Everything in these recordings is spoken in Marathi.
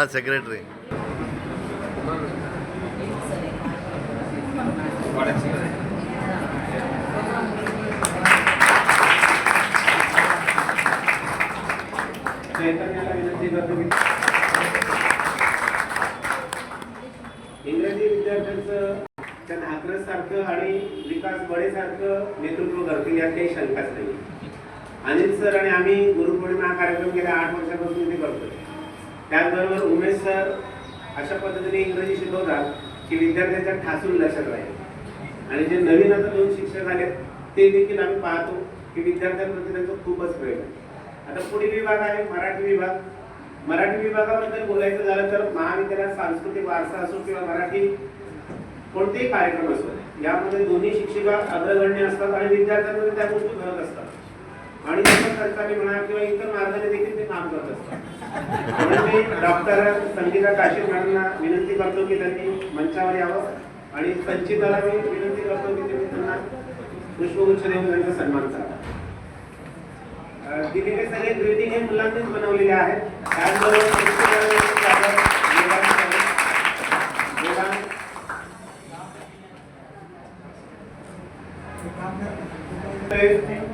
हा सेक्रेटरी. चैतन्याला विनंती करतो की इंग्रजी विद्यार्थ्यांचं त्या नागरस सारखं आणि विकास बडे सारखं नेतृत्व करतील यात काही शंकाच नाही. अनिल सर आणि आम्ही गुरुपौर्णिमा हा कार्यक्रम गेल्या 8 वर्षापासून इथे करतो. त्याचबरोबर उमेश सर अशा पद्धतीने इंग्रजी शिकवतात की विद्यार्थ्यांच्या ठासून लक्षात राहील. आणि जे नवीन आता 2 शिक्षक आले ते देखील आम्ही पाहतो की विद्यार्थ्यांप्रती त्यांचं खूपच प्रेम आहे. आता पुढील विभाग आहे मराठी विभाग. मराठी विभागाबद्दल बोलायचं झालं तर महाविद्यालयात सांस्कृतिक वारसा असो किंवा मराठी कोणतेही कार्यक्रम असो यामध्ये दोन्ही शिक्षिका अग्रगण्य असतात आणि विद्यार्थ्यांमध्ये त्या गोष्टी करत असतात आणि इतर सरकारी म्हणा किंवा इतर मार्गाने देखील ते काम करत असतात. म्हणून मी डॉक्टर संगीता काशीद मॅडमना विनंती करतो की त्यांनी मंचावर यावं आणि संचिताला मी विनंती करतो की त्यांनी त्यांना पुष्पगुच्छ देऊन त्यांचा सन्मान करावा. दिलेले सगळे ग्रीटिंग हे मुलांनीच बनवलेले आहेत.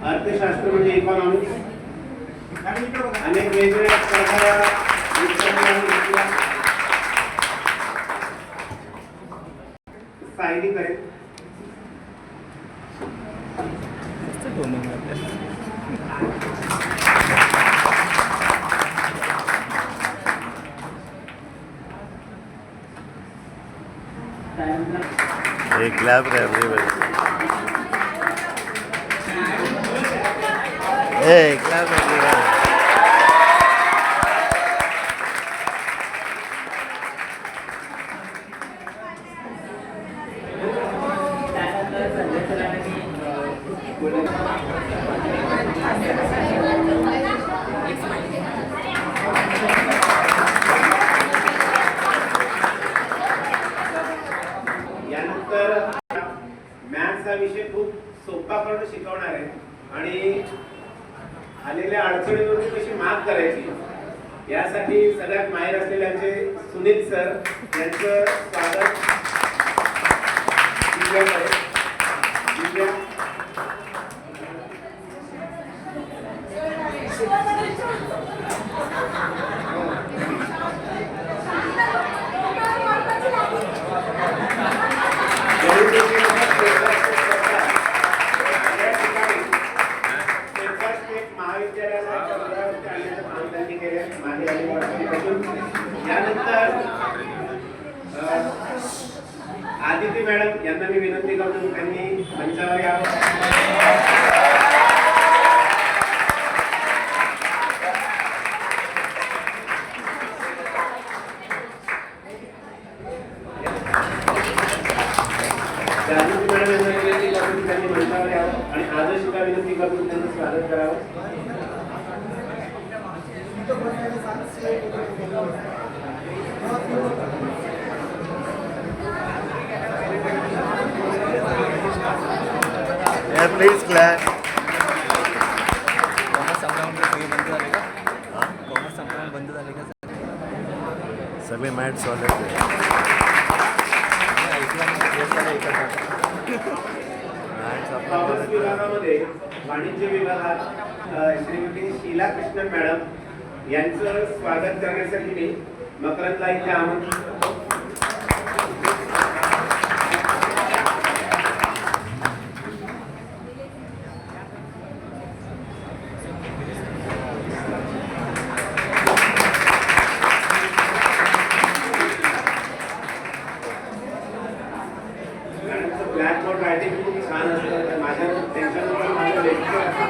अर्थशास्त्र म्हणजे इकॉनॉमिक्स अनेक वेगवेगळ्या सायली करेल. एक क्लैप कर एवरीबॉडी. एक क्लैप एवरीबॉडी. मॅथ्स हा विषय खूप सोपा पण शिकवणार आहे आणि आलेल्या अडचणींवरती कशी मात करायची यासाठी सगळ्यात माहिर असलेल्यांचे सुनील सर यांचं स्वागत. यानंतर आदिती मॅडम यांना मी विनंती करतो त्यांनी मंचावर यावं. त्यांनी मंचावर यावं आणि आदर्शला विनंती करून त्यांचं स्वागत करावं. Please clap. कॉमर्स संपल्यावर बंद झाले का? कॉमर्स संपल्यावर बंद झाले का? सगळे मॅट सॉल्व आहेत. कॉमर्स विभागामध्ये वाणिज्य विभागात श्रीमती शीला कृष्णन मॅडम यांचं स्वागत करण्यासाठी मी मकरंदला इथे आमंत्रित करतो. ब्लॅकबोर्ड रायटिंग खूप छान असतं. माझ्या त्यांच्यानंतर माझं लेक्चर असतं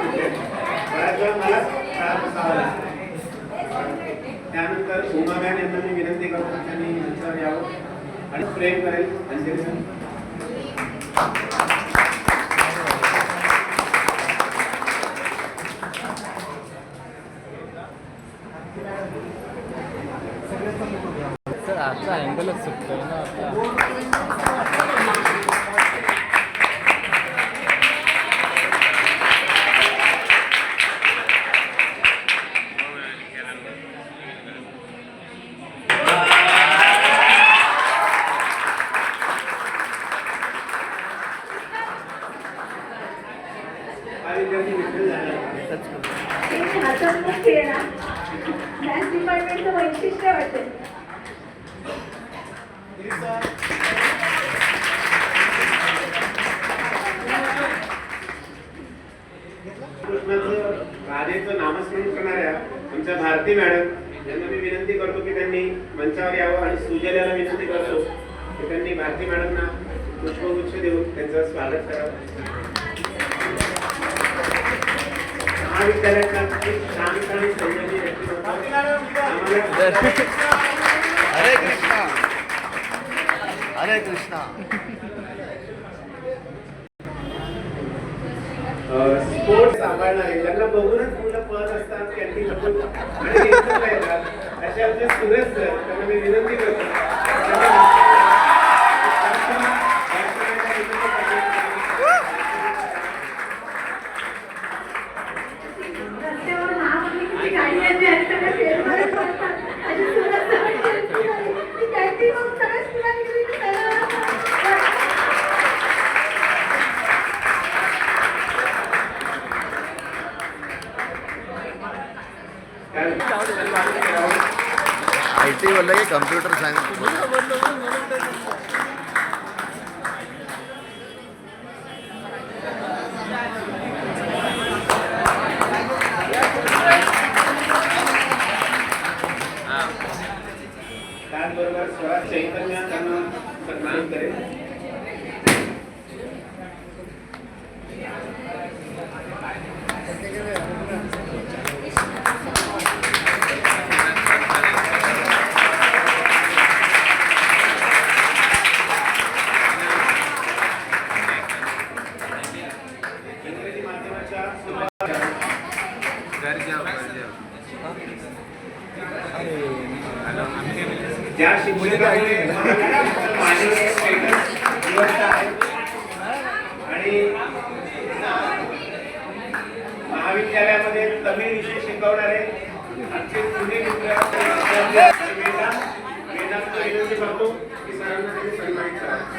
बऱ्याच वेळा मला शाळा बसावं लागतं. त्यानंतर उमा मॅम यांना मी विनंती करतो त्यांनी मंचावर यावं आणि प्रेम करेल. अंजली सर आजचा अँगलच चुकतोय ना आपला. विद्यार्थी विठ्ठल झाला. त्यांनी हसतमुख केला. डान्स डिपार्टमेंटचं वैशिष्ट्य वाटते. कृष्णाचं राधेचं नामस्मरण करणाऱ्या आमच्या भारती मॅडम यांना मी विनंती करतो की त्यांनी मंचावर यावं आणि सुजल्याला विनंती करतो की त्यांनी भारती मॅडमना पुष्पगुच्छ देऊन त्यांचं स्वागत करावं. महाविद्यालयातला खूप शांत आणि संयमी व्यक्तिमत्व आम्हाला हरे कृष्णा हरे कृष्णा. स्पोर्ट्स सांभाळणारे ज्यांना बघूनच मुलं पळत असतात कॅन्टीन आणि टेन्शन येतात असे आमचे सुरेश सर त्यांना मी विनंती करतो. रस्त्यावर महापालिकेची गाडी येते आणि सगळे फेरफार करतात. आणि सुरत सगळे ती कॅन्टीन मग सगळे स्टुडंट गेली की त्याला IT बोललं की कम्प्युटर सायन्स. त्याचबरोबर स्वराज चैतन्य त्यांना सन्मानित करेल. इंग्रजी माध्यमाच्या ज्या शिक्षकांमुळे माननीय स्टेटस निवडता आहे आणि महाविद्यालयामध्ये तमिळ विषय शिकवणारे आमचे पुणे मित्र वेदांत विनंती करतो की सरांना त्यांनी सन्मानित करावे.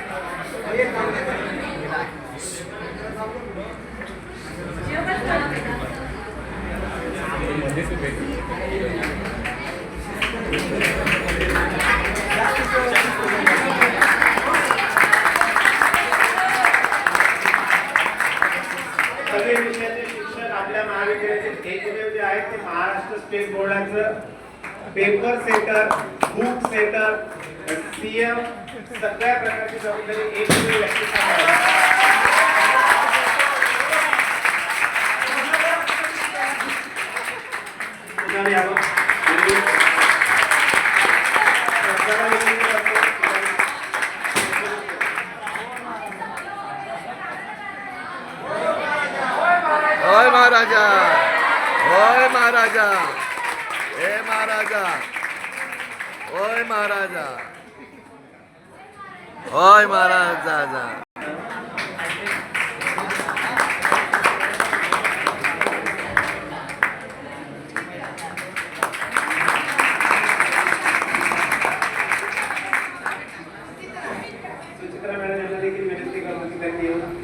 सगळे विषयाचे शिक्षक आपल्या महाविद्यालयाचे एकमेव जे आहेत ते महाराष्ट्र स्टेट बोर्डाचं paper centre, book centre, CM सगळ्या प्रकारची जबाबदारी एकमेव व्यक्ती सांभाळते. पुन्हा यावं आणि सरकारला विनंती करतो ओय महाराजा ओय महाराजा हे महाराजा ओय महाराजा ओय महाराजा. सुचित्रा मॅडम यांना देखील विनंती करतो की त्यांनी येऊन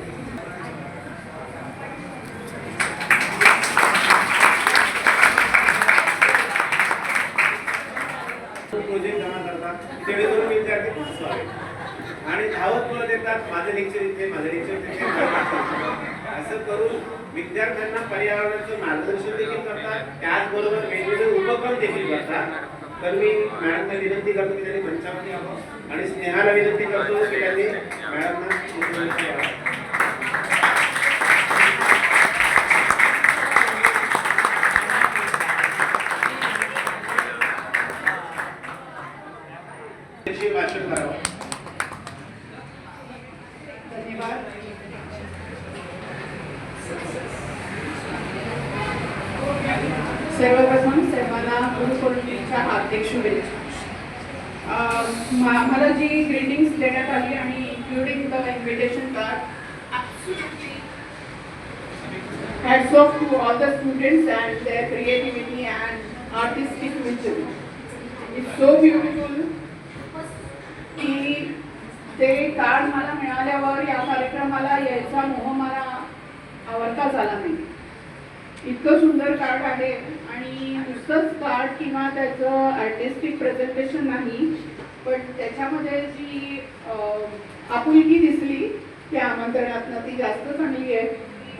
प्रोजेक्ट जमा करतात तेवढे दोन विद्यार्थी पास व्हावे आणि धावत पळत येतात माझं लेक्चर इथे माझं लेक्चर तिथे असं करून विद्यार्थ्यांना पर्यावरणाचं मार्गदर्शन देखील करतात त्याचबरोबर वेगवेगळे उपक्रम देखील करतात. तर मी मॅडमला विनंती करतो की त्यांनी मंचामध्ये यावं आणि स्नेहाला विनंती करतो की त्यांनी मॅडमना यावं. भाषण करावं. धन्यवाद. सर्वप्रथम सर्वांना गुरुपौर्णिमेच्या हार्दिक शुभेच्छा. मला जी ग्रीटिंग्स देण्यात आली आणि including the invitation card, hats off to all the students and their creativity and artistic vision. It's so beautiful की ते कार्ड मला मिळाल्यावर या कार्यक्रमाला यायचा मोह मला आवडता झाला नाही. इतकं सुंदर कार्ड आहे आणि नुसतंच कार्ड किंवा त्याचं आर्टिस्टिक प्रेझेंटेशन नाही, पण त्याच्यामध्ये जी आपुलकी दिसली त्या आमंत्रणातनं ती जास्त चांगली आहे.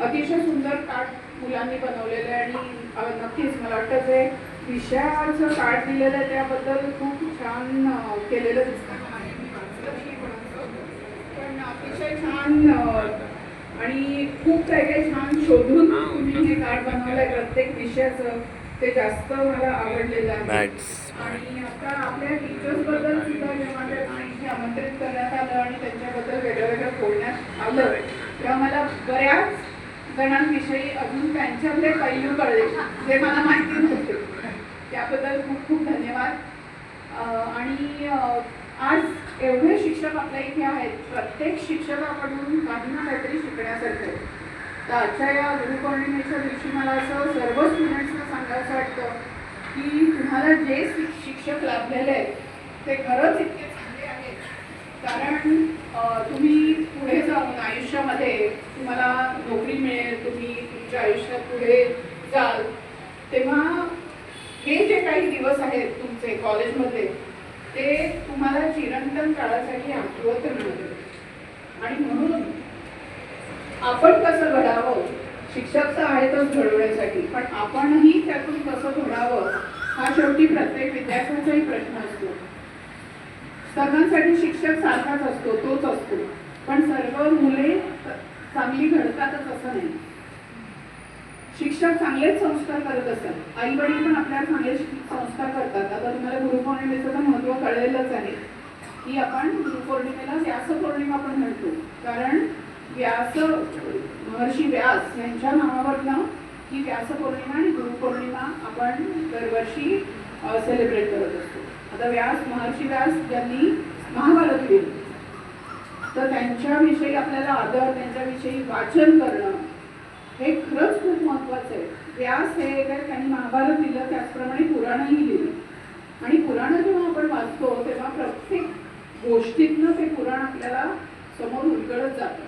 अतिशय सुंदर कार्ड मुलांनी बनवलेलं आहे आणि नक्कीच मला वाटतं जे विषयाचं कार्ड दिलेलं आहे त्याबद्दल खूप छान केलेलं दिसतं. पण अतिशय छान आणि खूप काही काही छान शोधून तुम्ही हे कार्ड बनवलंय प्रत्येक विषयाचं, ते जास्त मला आवडलेलं आहे. आणि आता आपल्या टीचर्स बद्दल सुद्धा जेव्हा त्यांना इथे आमंत्रित करण्यात आलं आणि त्यांच्याबद्दल वेगळं वेगळं बोलण्यात आलं तेव्हा मला बऱ्याच जणांविषयी अजून त्यांच्यातले पैलू कळले जे मला माहिती नव्हते. त्याबद्दल खूप खूप धन्यवाद. आणि आज एवढे शिक्षक आपल्या इथे आहेत, प्रत्येक शिक्षकाकडून काही ना काहीतरी शिकण्यासारखं आहे. तर आजच्या या गुरुपौर्णिमेच्या दिवशी मला असं सर्व स्टुडंट्सना सांगायचं वाटतं की तुम्हाला जे शिक्षक लाभलेले आहेत ते खरंच इतके चांगले आहेत, कारण तुम्ही पुढे जाऊन आयुष्यामध्ये तुम्हाला नोकरी मिळेल, तुम्ही तुमच्या आयुष्यात पुढे जाल तेव्हा हे जे काही दिवस आहेत तुमचे कॉलेजमध्ये ते तुम्हाला चिरंतन काळासाठी आठवत राहतील. आणि म्हणून आपण कसं घडावं, शिक्षक तर आहेतच घडवण्यासाठी, पण आपणही त्यातून कसं घडावं हा शेवटी प्रत्येक विद्यार्थ्यांचाही प्रश्न असतो. सर्वांसाठी शिक्षक सारखाच असतो, तोच असतो, पण सर्व मुले चांगली घडतातच असं नाही. शिक्षक चांगलेच संस्कार करत असतात, आई वडील पण आपल्याला चांगले संस्कार करतात. आता तुम्हाला गुरुपौर्णिमेचं तर महत्त्व कळलेलंच आहे की आपण गुरुपौर्णिमेला व्यास पौर्णिमा आपण म्हणतो, कारण महर्षी व्यास यांच्या नावावरनं ही व्यास पौर्णिमा आणि गुरुपौर्णिमा आपण दरवर्षी सेलिब्रेट करत असतो. आता महर्षी व्यास ज्यांनी महाभारत लिहिलं, तर त्यांच्याविषयी आपल्याला आदर, त्यांच्याविषयी वाचन करणं हे खरंच खूप महत्त्वाचं आहे. व्यास हे काय त्यांनी महाभारत लिहिलं त्याचप्रमाणे पुराणही लिहिलं आणि पुराण जेव्हा आपण वाचतो तेव्हा प्रत्येक गोष्टीतनं ते पुराण आपल्याला समोर उलगडत जातं.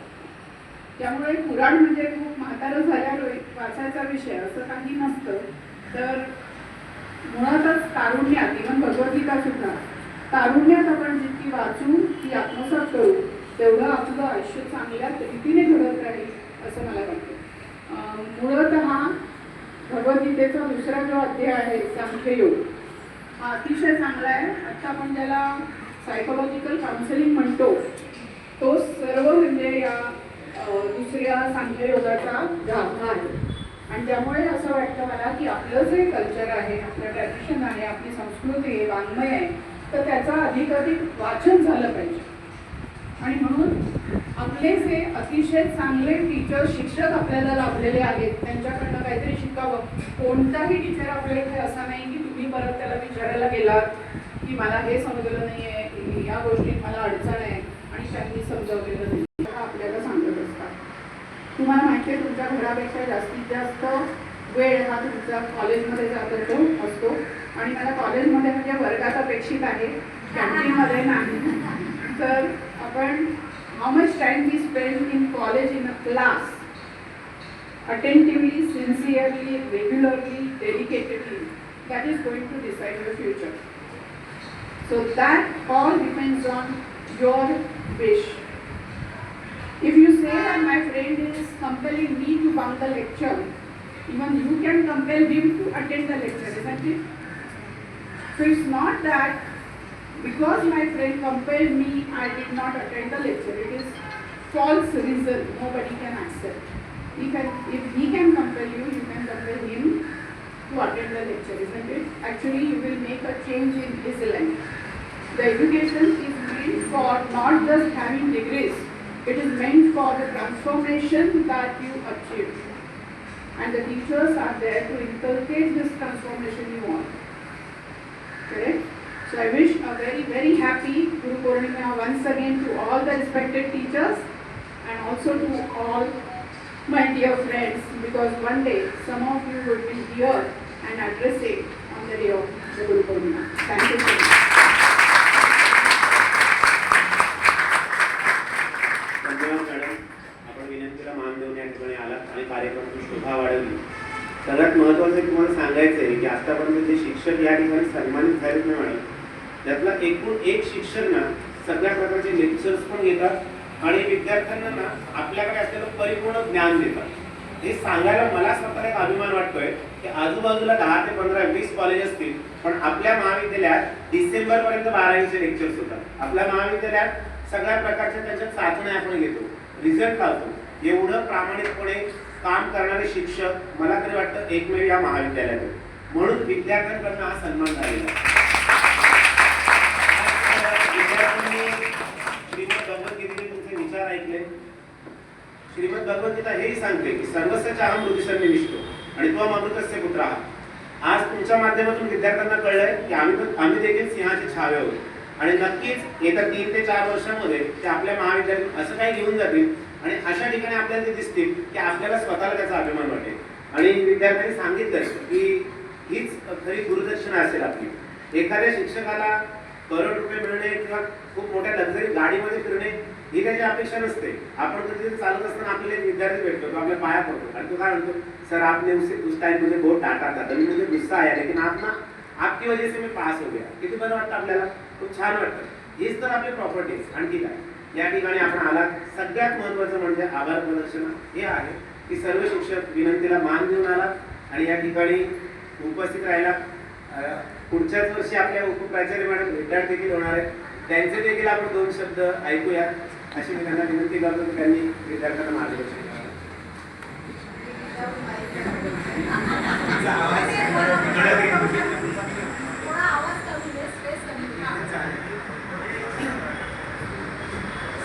त्यामुळे पुराण म्हणजे खूप म्हातारं झाल्यावर वाचायचा विषय असं काही नसतं. तर मुळातच तारुण्यात, इव्हन भगवद्गीता सुद्धा तारुण्यात आपण जितकी वाचू ती आत्मसात करू तेवढं आपलं आयुष्य चांगल्या रीतीने घडत राहील असं मला वाटतं. मूळतः भगवद्गीतेचा दुसरा जो अध्याय आहे सांख्ययोग हा अतिशय चांगला आहे. आता आपण ज्याला सायकोलॉजिकल काउन्सिलिंग म्हणतो तो सर्व म्हणजे या दुसऱ्या सांख्ययोगाचा गाभा आहे. आणि त्यामुळे असं वाटतं मला की आपलं जे कल्चर आहे, आपलं ट्रॅडिशन आहे, आपली संस्कृती आहे, वाङ्मय आहे, तर त्याचं अधिकाधिक वाचन झालं पाहिजे. आणि म्हणून आपले जे अतिशय चांगले टीचर शिक्षक आपल्याला लाभलेले आहेत त्यांच्याकडनं काहीतरी शिकावं. कोणताही टीचर आपल्या इथे असा नाही की तुम्ही परत त्याला विचारायला गेलात की मला हे समजलं नाही आहे, या गोष्टीत मला अडचण आहे आणि त्यांनी समजावलेलं नाही, आपल्याला सांगत असतात. तुम्हाला माहिती आहे तुमच्या घरापेक्षा जास्तीत जास्त वेळ हा तुमचा कॉलेजमध्ये जात असतो आणि मला कॉलेजमध्ये म्हणजे वर्गात अपेक्षित आहे, कॅन्टीनमध्ये नाही. तर आपण how much time we spend in college in a class, attentively, sincerely, regularly, dedicatedly, that is going to decide your future. So that all depends on your wish. If you say that my friend is compelling me to bunk the lecture, even you can compel him to attend the lecture, isn't it? So it's not that because my friend compelled me, I did not attend the lecture. It is false reason. Nobody can accept. If he can compel you, you can compel him to attend the lecture, isn't it? Actually, you will make a change in his life. The education is meant for not just having degrees. It is meant for the transformation that you achieve. And the teachers are there to inculcate this transformation you want. Correct? So I wish a very, very happy Guru Purnima once again to all the respected teachers and also to all my dear friends, because one day some of you will be here and addressing on the day of the Guru Purnima. Thank you so much. धन्यवाद मॅडम, आपण विनंतीला मान देऊन या ठिकाणी आलात आणि कार्यक्रमाची शोभा वाढवली. सगळ्यात महत्त्वाचं तुम्हाला सांगायचं आहे की आतापर्यंत जे शिक्षक या ठिकाणी सन्मानित झालेत ना मॅडम, त्यातला एकूण एक शिक्षक ना सगळ्या प्रकारचे लेक्चर्स पण घेतात आणि विद्यार्थ्यांना ना आपल्याकडे असलेलं परिपूर्ण ज्ञान देतात. हे सांगायला मला स्वतःला एक अभिमान वाटतोय की आजूबाजूला 10 ते 15 20 कॉलेज असतील, पण आपल्या महाविद्यालयात डिसेंबर पर्यंत 12वीचे लेक्चर्स होतात. आपल्या महाविद्यालयात सगळ्या प्रकारच्या त्यांच्या चाचण्या आपण घेतो, रिझल्ट लावतो. एवढं प्रामाणिकपणे काम करणारे शिक्षक मला तरी वाटतं एकमेव या महाविद्यालयात, म्हणून विद्यार्थ्यांकडनं हा सन्मान झालेला आहे. विद्यार्थ्यांनी श्रीमद भगवद्गीतेचे तुमचे विचार ऐकले. श्रीमद भगवद्गीता हेही सांगते की सर्वस्वच्या अहम बुद्धिसर निष्ठो आणि त्वम अमृतस्य पुत्रः. आज तुमच्या माध्यमातून विद्यार्थ्यांना कळलंय की आम्ही देखील सिंहाचे छावे आहोत आणि नक्कीच येत्या 3 ते 4 वर्षांमध्ये ते आपल्या महाविद्यालयात असं काही घेऊन जातील आणि अशा ठिकाणी आपल्याला ते दिसतील की आपल्याला स्वतःला त्याचा अभिमान वाटेल. आणि विद्यार्थ्यांनी सांगितलं की हीच खरी गुरुदक्षिणा असेल आपली. एखाद्या शिक्षकाला करोड रुपये मिळणे किंवा खूप मोठ्या लक्झरी गाडीमध्ये फिरणे ही त्याची अपेक्षा नसते. आपण कधी चालत असताना आपल्याला एक विद्यार्थी भेटतो, तो आपल्या पाया पडतो आणि तो काय म्हणतो, सर आपने उस टाइम मुझे बहुत डांटा था, तभी मुझे गुस्सा आया, लेकिन आप ना आपकी वजह से मैं पास हो गया. किती बरं वाटतं आपल्याला, खूप छान वाटतं. हीच तर आपली प्रॉपर्टीज. आणखी काय या ठिकाणी आपण आलात, सगळ्यात महत्त्वाचं म्हणजे आभार प्रदर्शन हे आहे की सर्व शिक्षक विनंतीला मान देऊन आलात आणि या ठिकाणी उपस्थित राहिला. पुढच्याच वर्षी आपल्या उपप्राचार्य मॅडम भेटाट देखील होणार आहे, त्यांचे देखील आपण 2 शब्द ऐकूया अशी मी त्यांना विनंती करतो की त्यांनी विद्यार्थ्यांना मार्गदर्शन करावं.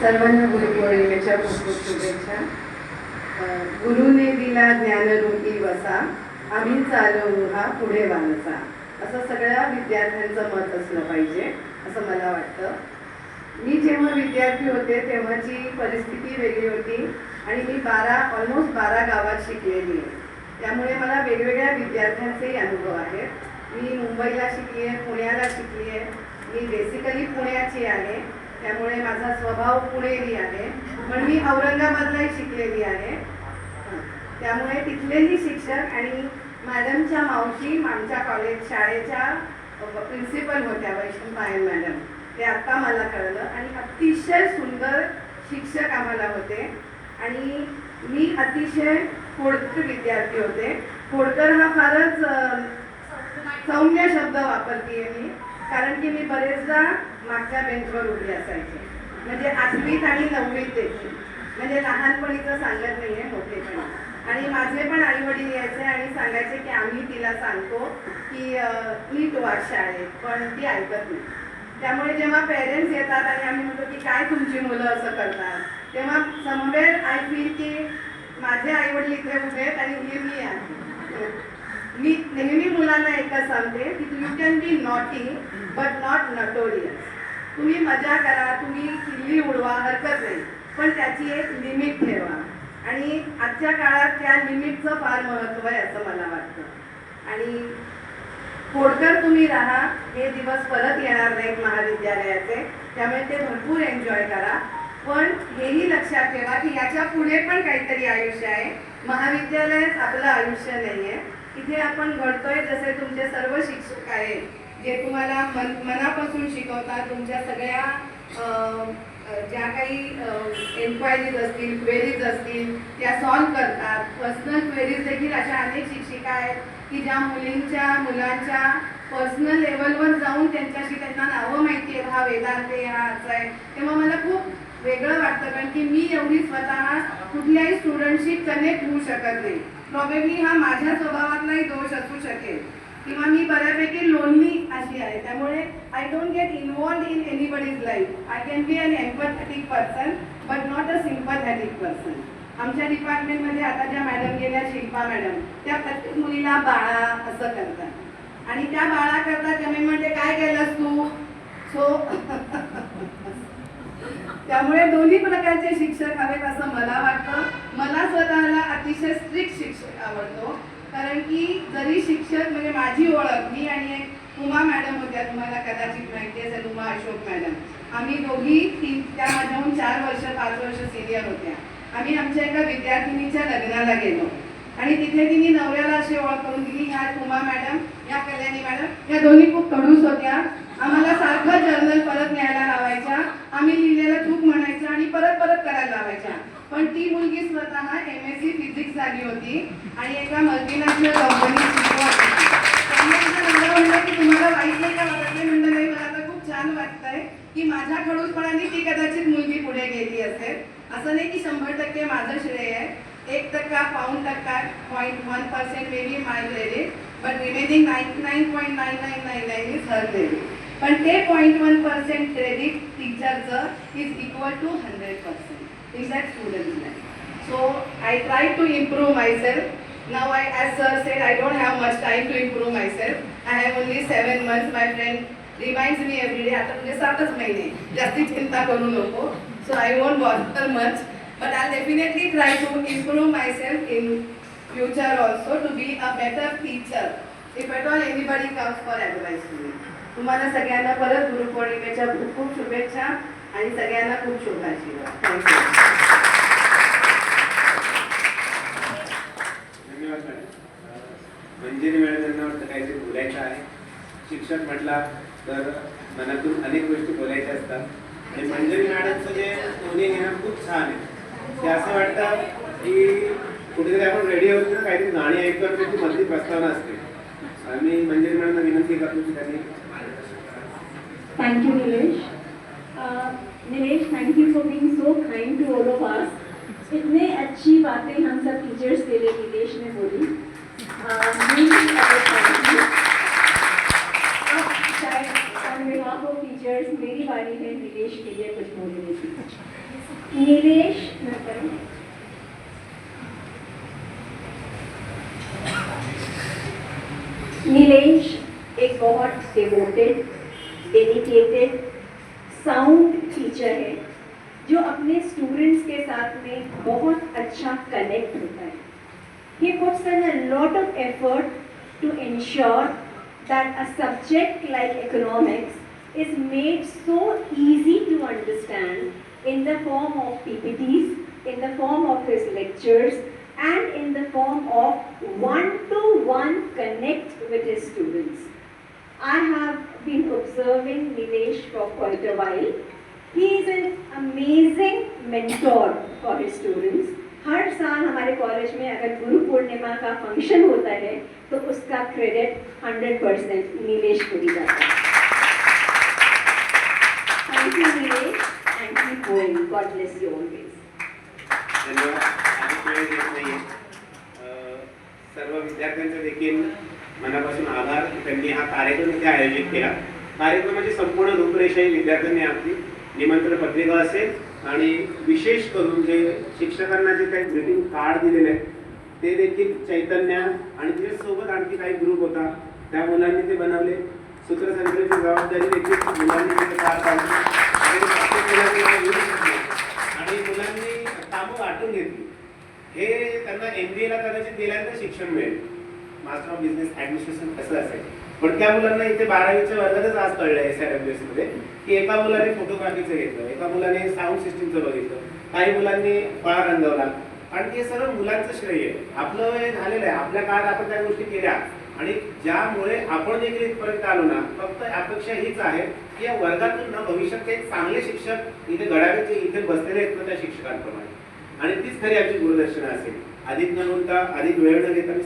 सर्वांना गुरुपौर्णिमेच्या खूप खूप शुभेच्छा. गुरुने दिला ज्ञानरूपी वसा, आम्ही चालवू हा पुढे वारसा, असं सगळ्या विद्यार्थ्यांचं मत असलं पाहिजे असं मला वाटतं. मी जेव्हा विद्यार्थी होते तेव्हाची परिस्थिती वेगळी होती आणि मी ऑलमोस्ट 12 गावात शिकलेली आहे. त्यामुळे मला वेगवेगळ्या विद्यार्थ्यांचेही अनुभव आहेत. मी मुंबईला शिकली आहे, पुण्याला शिकली आहे. मी बेसिकली पुण्याची आहे, त्यामुळे माझा स्वभाव पुणेरी आहे, पण मी औरंगाबादलाही शिकलेली आहे. त्यामुळे तिथलेही शिक्षक आणि मॅडमच्या मावशी आमच्या कॉलेज शाळेच्या प्रिन्सिपल होत्या, वैष्णव पायल मॅडम. ते आत्ता मला कळलं आणि अतिशय सुंदर शिक्षक आम्हाला होते. आणि मी अतिशय खोडकर विद्यार्थी होते. खोडकर हा फारच सौम्य शब्द वापरते मी, कारण की मी बरेचदा मागच्या बेंचवर उभी असायचे, म्हणजे 8वीत आणि 9वीत देखील, म्हणजे लहानपणीचं सांगत नाही आहे, मोठेपणी. आणि माझे पण आई वडील यायचे आणि सांगायचे की आम्ही तिला सांगतो की नीट वाट शाळेत, पण ती ऐकत नाही. त्यामुळे जेव्हा पेरेंट्स येतात आणि आम्ही म्हणतो की काय तुमची मुलं असं करतात, तेव्हा समवेअर आय फील की माझे आई वडील इथे उभे आहेत आणि हे मी आहे. मी नेहमी मुलांना एकच सांगते की you can be naughty but not notorious. तुम्ही मजा करा, तुम्ही किल्ली उडवा, हरकत नाही, पण त्याची एक लिमिट ठेवा. आणि आजच्या काळात त्या लिमिटचं फार महत्त्व आहे असं मला वाटतं. आणि खोडकर तुम्ही राहा, हे दिवस परत येणार नाहीत महाविद्यालयाचे, त्यामुळे ते भरपूर एन्जॉय करा. पण हेही लक्षात ठेवा की याच्या पुढे पण काहीतरी आयुष्य आहे. महाविद्यालयात आपलं आयुष्य नाही आहे. इथे आपण घडतोय जसे तुमचे सर्व शिक्षक आहेत जे तुम्हाला मनापासून शिकवतात. तुमच्या सगळ्या ज्या काही एन्क्वायरीज असतील, क्वेरीज असतील, त्या सॉल्व्ह करतात. पर्सनल क्वेरीज देखील अशा अनेक शिक्षिका आहेत की ज्या मुलांच्या पर्सनल लेवलवर जाऊन त्यांना नावं माहिती आहे, हा वेदांत आहे, हा असं आहे. तेव्हा मला खूप वेगळं वाटतं, कारण की मी एवढी स्वतः कुठल्याही स्टुडंटशी कनेक्ट होऊ शकत नाही. प्रॉबेबली हा माझ्या स्वभावातलाही दोष असू शकेल किंवा मी बऱ्यापैकी लोनली अशी आहे. त्यामुळे I don't get involved in anybody's life. I can be an empathetic person but not a sympathetic person. आमच्या डिपार्टमेंटमध्ये आता ज्या मॅडम गेल्या, शिल्पा मॅडम, त्या प्रत्येक मुलीला बाळा असं करतात आणि त्या बाळा करतात. त्यामुळे म्हणते काय केलंस तू, सो त्यामुळे दोन्ही प्रकारचे शिक्षक हवेत असं मला वाटतं. मला स्वतःला अतिशय स्ट्रिक्ट शिक्षक आवडतो, कारण की जरी शिक्षक म्हणजे माझी ओळख, मी आणि एक उमा मॅडम होत्या, तुम्हाला कदाचित माहिती असेल, उमा अशोक मॅडम. आम्ही दोघी त्या माझ्याहून 4 वर्ष 5 वर्ष सिनियर होत्या. आम्ही आमच्या एका विद्यार्थिनीच्या लग्नाला गेलो आणि तिथे तिने नवऱ्याला अशी ओळख करून दिली, ह्या उमा मॅडम, ह्या कल्याणी मॅडम, या दोन्ही खूप खडूस होत्या. आम्हाला सारखं जर्नल परत न्यायला लावायच्या, आम्ही लिहिलेलं चूक म्हणायचं आणि परत परत करायला लावायच्या. पण ती मुलगी स्वतः MSc फिजिक्स झाली होती आणि एका मल्टीनॅशनल कंपनीत शिकवत होती. त्यामुळे माझा नवरा म्हणला की तुम्हाला वाईट नाही का वाटत? नाही म्हणलं, नाही, मला आता खूप छान वाटतंय की माझ्या खडूसपणाने ती कदाचित मुलगी पुढे गेली असेल. असं नाही की 100% माझं श्रेय आहे, 1%, पाऊण टक्का, 0.1% may be my credit, but remaining 99.9999 is her credit. पण ते 0.1% क्रेडिट टीचरचं is equal to 100% in that student life. So I try to improve myself. Now as sir said, I don't have much time to improve myself. I have only 7 months. My friend reminds me every day. आता तुझे 7च महिने, जास्ती चिंता करू नको. So I won't bother much, but I'll definitely try to improve myself in future also to be a better teacher. If at all anybody comes for advice to me. तुम्हाला सगळ्यांना परत गुरुपौर्णिमेच्या खूप खूप शुभेच्छा आणि सगळ्यांना खूप शुभाशीर्वाद. थँक्यू. धन्यवाद मॅडम. मंजिरी मॅडम यांना वाटतं काहीतरी बोलायचं आहे. शिक्षक म्हटला तर मनातून अनेक गोष्टी बोलायच्या असतात आणि मंजिरी मॅडमचं जे दोन्ही घेणं खूप छान आहे. ते असं वाटतं की कुठेतरी आपण रेडिओवर काहीतरी गाणी ऐकतो आणि त्याची मधली प्रस्तावना असते. आम्ही मंजिरी मॅडमना विनंती करतो की त्यांनी. Thank you, Nilesh. Nilesh, thank you for being so kind to all of us. इतने अच्छी बातें हम सब टीचर्स के लिए निलेश ने बोली. अब शायद on behalf of teachers मेरी बारी है निलेश के लिए कुछ बोलने की. निलेश, निलेश एक बहुत डिवोटेड, डेडिकेटेड, साउंड टीचर है जो अपने स्टूडेंट्स के साथ में बहुत अच्छा कनेक्ट होता है. He puts in a lot of effort to ensure that a subject like economics is made so easy to understand in the form of PPTs, in the form of his lectures, and in the form of one-to-one connect with his students. I have been observing Nilesh for quite a while. He is an amazing mentor for his students. हर साल हमारे कॉलेज में अगर गुरु पूर्णिमा का फंक्शन होता है तो उसका क्रेडिट 100% नीलेश को दी जाता है. Thank you, Nilesh, and keep going. God bless you always. धन्यवाद. अधिक वेळ घेत नाहीये. सर्व विद्यार्थ्यांचे देखील मनापासून आभार. त्यांनी हा कार्यक्रम इथे आयोजित केला. कार्यक्रमाची संपूर्ण रूपरेषा ही विद्यार्थ्यांनी आपली निमंत्रण पत्रिका असेल आणि विशेष करून जे शिक्षकांना जे काही ग्रीटिंग कार्ड दिलेले आहेत ते देखील चैतन्य आणि त्याच्यासोबत आणखी काही ग्रुप होता त्या मुलांनी ते बनवले. सूत्रसंचालनाची जबाबदारी देखील मुलांनी तिथे पार पाडली आणि मुलांनी कामं वाटून घेतली. हे त्यांना MBA ला कदाचित गेल्यानंतर शिक्षण मिळेल, मास्टर ऑफ बिझनेस ॲडमिनिस्ट्रेशन कसं असेल. पण त्या मुलांना इथे 12वीच्या वर्गातच आज कळलं SIWS मध्ये की एका मुलाने फोटोग्राफीचं घेतलं, एका मुलाने साऊंड सिस्टीमचं बघितलं, काही मुलांनी फळा रंगवला आणि ते सर्व मुलांचं श्रेय आहे. आपलं हे झालेलं आहे. आपल्या काळात आपण त्या गोष्टी केल्या आणि ज्यामुळे आपण देखील इथपर्यंत आलो ना. फक्त अपेक्षा हीच आहे की या वर्गातून ना भविष्यात काही चांगले शिक्षक इथे घडावे जे इथे बसलेले आहेत ना त्या शिक्षकांप्रमाणे. आणि तीच खरी आमची गुरुदर्शना असेल. अधिक न बोलता अधिक वेळ न घेता मी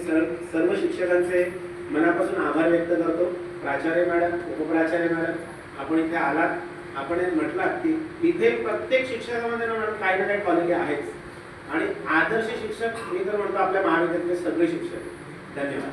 सर्व शिक्षकांचे मनापासून आभार व्यक्त करतो. प्राचार्य मॅडम, उपप्राचार्य मॅडम, आपण इथे आलात. आपण म्हटलात की इथे प्रत्येक शिक्षकामध्ये ना काही ना काही क्वालिटी आहेच आणि आदर्श शिक्षक मी तर म्हणतो आपल्या महाविद्यालयातले सगळे शिक्षक. धन्यवाद.